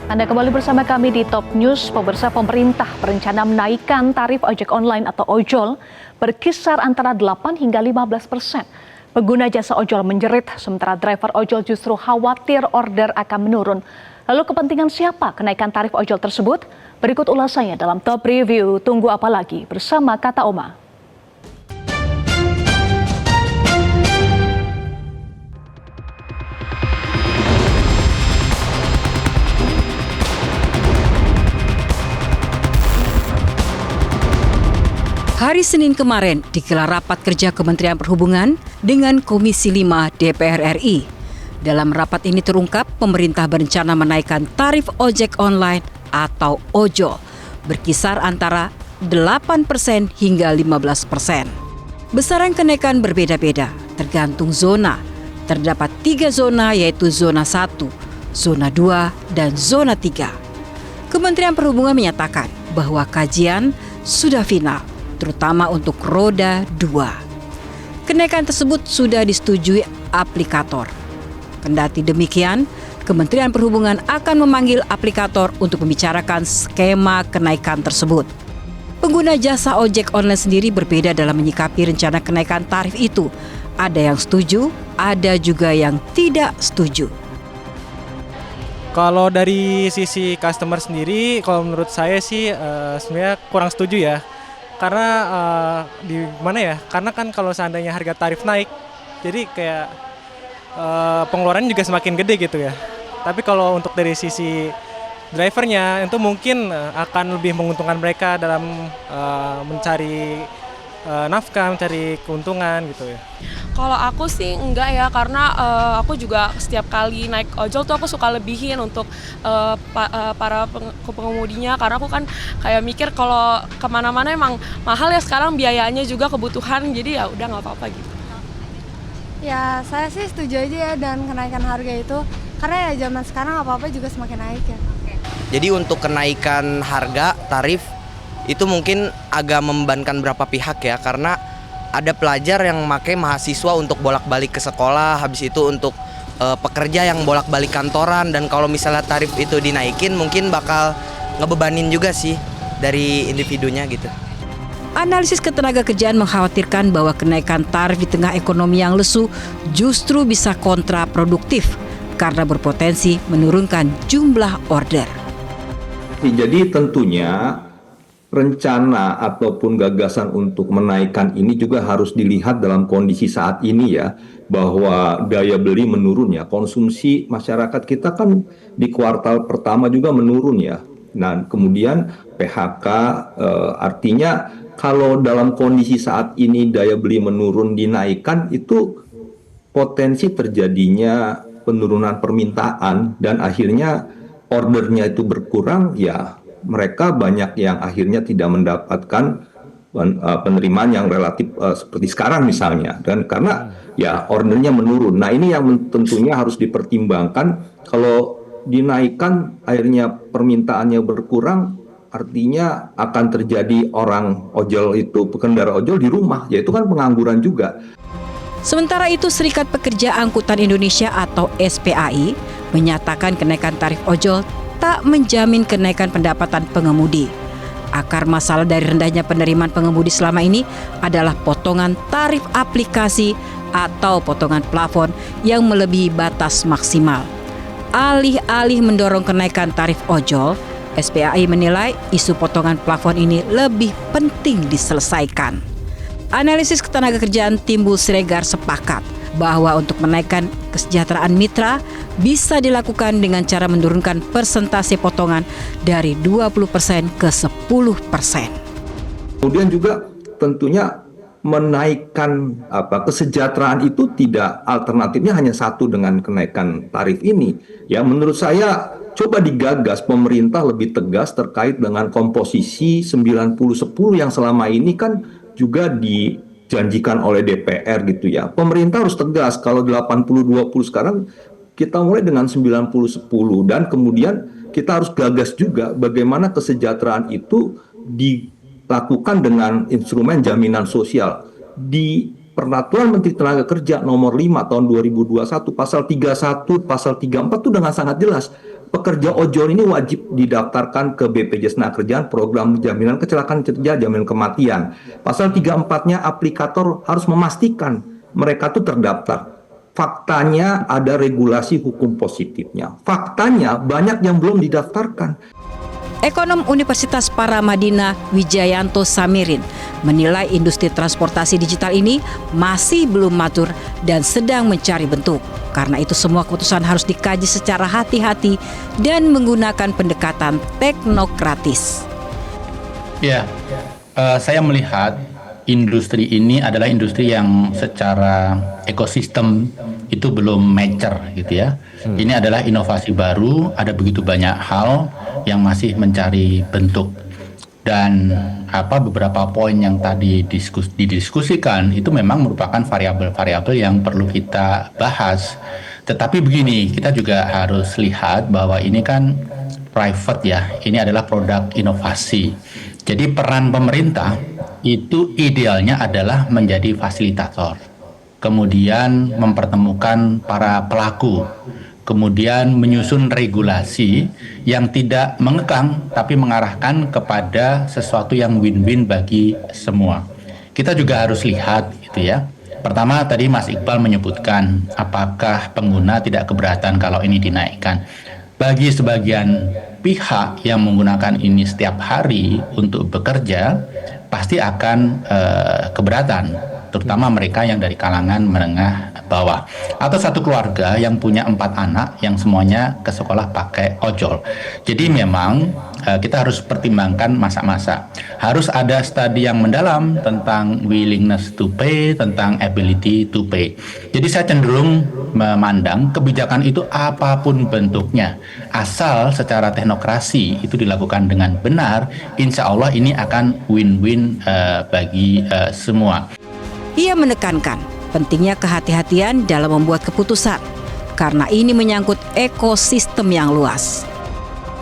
Anda kembali bersama kami di Top News. Pemirsa, pemerintah berencana menaikkan tarif ojek online atau ojol berkisar antara 8 hingga 15%. Pengguna jasa ojol menjerit, sementara driver ojol justru khawatir order akan menurun. Lalu kepentingan siapa kenaikan tarif ojol tersebut? Berikut ulasannya dalam Top Review. Tunggu apa lagi bersama Kata Oma. Hari Senin kemarin digelar rapat kerja Kementerian Perhubungan dengan Komisi 5 DPR RI. Dalam rapat ini terungkap pemerintah berencana menaikkan tarif ojek online atau ojol berkisar antara 8% hingga 15%. Besaran kenaikan berbeda-beda tergantung zona. Terdapat 3 zona yaitu zona 1, zona 2, dan zona 3. Kementerian Perhubungan menyatakan bahwa kajian sudah final, terutama untuk roda 2. Kenaikan tersebut sudah disetujui aplikator. Kendati demikian, Kementerian Perhubungan akan memanggil aplikator untuk membicarakan skema kenaikan tersebut. Pengguna jasa ojek online sendiri berbeda dalam menyikapi rencana kenaikan tarif itu. Ada yang setuju, ada juga yang tidak setuju. Kalau dari sisi customer sendiri, kalau menurut saya sih sebenarnya kurang setuju ya. Karena di mana ya? Karena kan kalau seandainya harga tarif naik, jadi kayak pengeluarannya juga semakin gede gitu ya. Tapi kalau untuk dari sisi drivernya itu mungkin akan lebih menguntungkan mereka dalam mencari nafkah, mencari keuntungan gitu ya. Kalau aku sih enggak ya, karena aku juga setiap kali naik ojol tuh aku suka lebihin untuk para pengemudinya, karena aku kan kayak mikir kalau kemana-mana emang mahal ya sekarang biayanya juga kebutuhan, jadi ya udah nggak apa-apa gitu. Ya saya sih setuju aja ya dan kenaikan harga itu, karena ya zaman sekarang apa-apa juga semakin naik ya. Jadi untuk kenaikan harga tarif itu mungkin agak membebankan beberapa pihak ya, karena ada pelajar yang pakai mahasiswa untuk bolak-balik ke sekolah, habis itu untuk pekerja yang bolak-balik kantoran, dan kalau misalnya tarif itu dinaikin mungkin bakal ngebebanin juga sih dari individunya gitu. Analisis Ketenagakerjaan mengkhawatirkan bahwa kenaikan tarif di tengah ekonomi yang lesu justru bisa kontraproduktif karena berpotensi menurunkan jumlah order. Jadi tentunya rencana ataupun gagasan untuk menaikkan ini juga harus dilihat dalam kondisi saat ini ya, bahwa daya beli menurun ya, konsumsi masyarakat kita kan di kuartal pertama juga menurun ya. Nah kemudian PHK artinya kalau dalam kondisi saat ini daya beli menurun dinaikkan itu potensi terjadinya penurunan permintaan dan akhirnya ordernya itu berkurang ya. Mereka banyak yang akhirnya tidak mendapatkan penerimaan yang relatif seperti sekarang misalnya, dan karena ya ordernya menurun. Nah ini yang tentunya harus dipertimbangkan. Kalau dinaikkan akhirnya permintaannya berkurang, artinya akan terjadi orang ojol itu, pengendara ojol di rumah, yaitu kan pengangguran juga. Sementara itu, Serikat Pekerja Angkutan Indonesia atau SPAI menyatakan kenaikan tarif ojol tak menjamin kenaikan pendapatan pengemudi. Akar masalah dari rendahnya penerimaan pengemudi selama ini adalah potongan tarif aplikasi atau potongan plafon yang melebihi batas maksimal. Alih-alih mendorong kenaikan tarif ojol, SPAI menilai isu potongan plafon ini lebih penting diselesaikan. Analisis Ketenagakerjaan Timbul Siregar sepakat bahwa untuk menaikkan kesejahteraan mitra bisa dilakukan dengan cara menurunkan persentase potongan dari 20% ke 10%. Kemudian juga tentunya menaikkan kesejahteraan itu tidak, alternatifnya hanya satu dengan kenaikan tarif ini. Ya menurut saya coba digagas pemerintah lebih tegas terkait dengan komposisi 90-10 yang selama ini kan juga dijanjikan oleh DPR gitu ya. Pemerintah harus tegas, kalau 80-20 sekarang kita mulai dengan 90-10 dan kemudian kita harus gagas juga bagaimana kesejahteraan itu dilakukan dengan instrumen jaminan sosial. Di Peraturan Menteri Tenaga Kerja nomor 5 tahun 2021 pasal 31, pasal 34 itu dengan sangat jelas pekerja ojol ini wajib didaftarkan ke BPJS Tenagakerjaan, program jaminan kecelakaan kerja, jaminan kematian. Pasal 34-nya aplikator harus memastikan mereka tuh terdaftar. Faktanya ada regulasi hukum positifnya. Faktanya banyak yang belum didaftarkan. Ekonom Universitas Paramadina Wijayanto Samirin menilai industri transportasi digital ini masih belum matur dan sedang mencari bentuk. Karena itu semua keputusan harus dikaji secara hati-hati dan menggunakan pendekatan teknokratis. Ya, saya melihat industri ini adalah industri yang secara ekosistem itu belum mature gitu ya. Ini adalah inovasi baru, ada begitu banyak hal yang masih mencari bentuk. Dan beberapa poin yang tadi didiskusikan itu memang merupakan variabel-variabel yang perlu kita bahas. Tetapi begini, kita juga harus lihat bahwa ini kan private ya, ini adalah produk inovasi. Jadi peran pemerintah itu idealnya adalah menjadi fasilitator, kemudian mempertemukan para pelaku, kemudian menyusun regulasi yang tidak mengekang tapi mengarahkan kepada sesuatu yang win-win bagi semua. Kita juga harus lihat gitu ya. Pertama tadi Mas Iqbal menyebutkan apakah pengguna tidak keberatan kalau ini dinaikkan. Bagi sebagian pihak yang menggunakan ini setiap hari untuk bekerja pasti akan keberatan, terutama mereka yang dari kalangan menengah bawah atau satu keluarga yang punya 4 anak yang semuanya ke sekolah pakai ojol. Jadi memang kita harus pertimbangkan masa-masa. Harus ada studi yang mendalam tentang willingness to pay, tentang ability to pay. Jadi saya cenderung memandang kebijakan itu apapun bentuknya, asal secara teknokrasi itu dilakukan dengan benar, insya Allah ini akan win-win bagi semua. Ia menekankan pentingnya kehati-hatian dalam membuat keputusan, karena ini menyangkut ekosistem yang luas.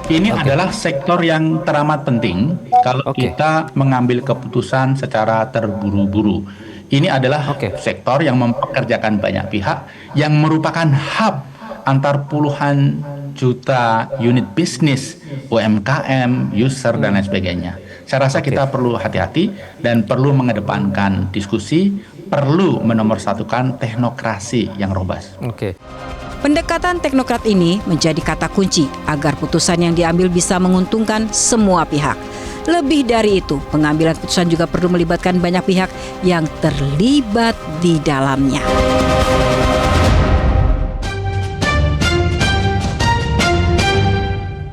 Ini adalah sektor yang teramat penting kalau kita mengambil keputusan secara terburu-buru. Ini adalah sektor yang mempekerjakan banyak pihak, yang merupakan hub antar puluhan juta unit bisnis, UMKM, user, dan lain sebagainya. Saya rasa kita perlu hati-hati dan perlu mengedepankan diskusi, perlu menomorsatukan teknokrasi yang robust. Pendekatan teknokrat ini menjadi kata kunci agar putusan yang diambil bisa menguntungkan semua pihak. Lebih dari itu, pengambilan putusan juga perlu melibatkan banyak pihak yang terlibat di dalamnya.